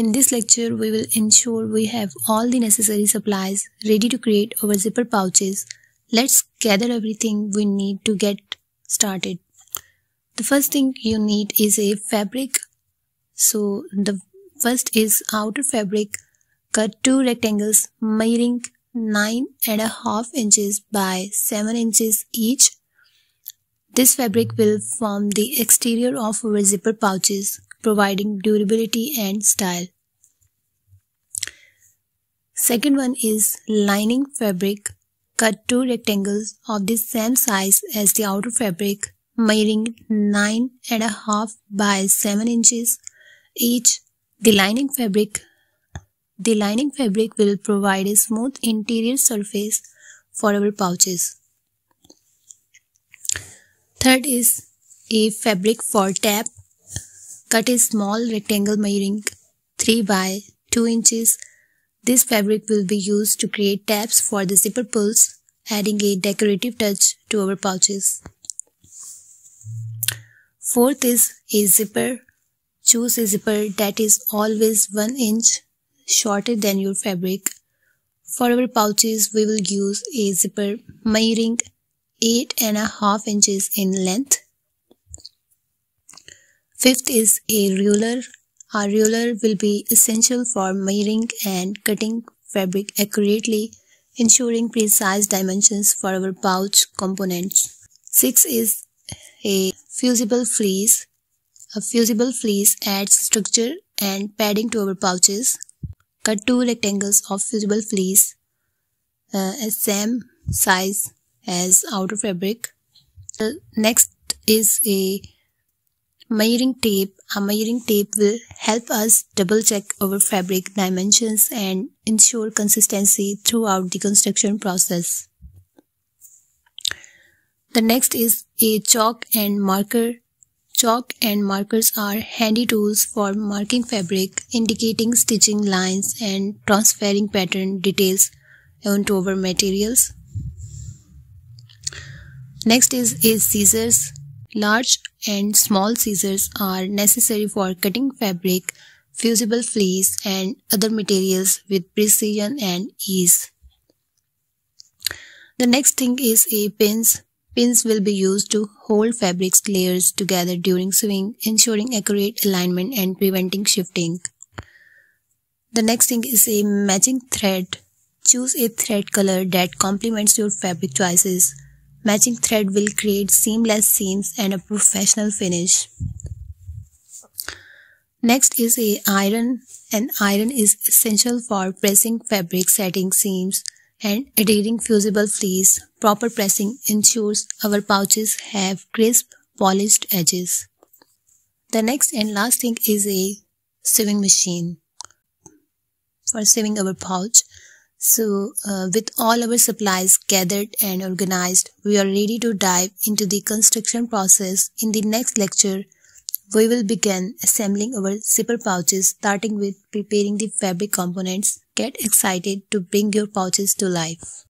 In this lecture, we will ensure we have all the necessary supplies ready to create our zipper pouches. Let's gather everything we need to get started. The first thing you need is a fabric. So the first is outer fabric. Cut 2 rectangles measuring 9.5 inches by 7 inches each. This fabric will form the exterior of our zipper pouches, providing durability and style. Second one is lining fabric. Cut 2 rectangles of the same size as the outer fabric, measuring 9.5 by 7 inches each. The lining fabric will provide a smooth interior surface for our pouches. Third is a fabric for tab. Cut a small rectangle measuring 3 by 2 inches. This fabric will be used to create tabs for the zipper pulls, adding a decorative touch to our pouches. Fourth is a zipper. Choose a zipper that is always 1 inch shorter than your fabric. For our pouches, we will use a zipper measuring 8.5 inches in length. Fifth is a ruler. A ruler will be essential for measuring and cutting fabric accurately, ensuring precise dimensions for our pouch components. Sixth is a fusible fleece. A fusible fleece adds structure and padding to our pouches. Cut 2 rectangles of fusible fleece, same size as outer fabric. Next is a measuring tape. A measuring tape will help us double check our fabric dimensions and ensure consistency throughout the construction process. The next is a chalk and marker. Chalk and markers are handy tools for marking fabric, indicating stitching lines and transferring pattern details onto our materials. Next is a scissors. Large and small scissors are necessary for cutting fabric, fusible fleece, and other materials with precision and ease. The next thing is a pins. Pins will be used to hold fabric layers together during sewing, ensuring accurate alignment and preventing shifting. The next thing is a matching thread. Choose a thread color that complements your fabric choices. Matching thread will create seamless seams and a professional finish. Next is a iron. An iron is essential for pressing fabric, setting seams, and adhering fusible fleece. Proper pressing ensures our pouches have crisp, polished edges. The next and last thing is a sewing machine for sewing our pouch. So, with all our supplies gathered and organized, we are ready to dive into the construction process. In the next lecture, we will begin assembling our zipper pouches, starting with preparing the fabric components. Get excited to bring your pouches to life.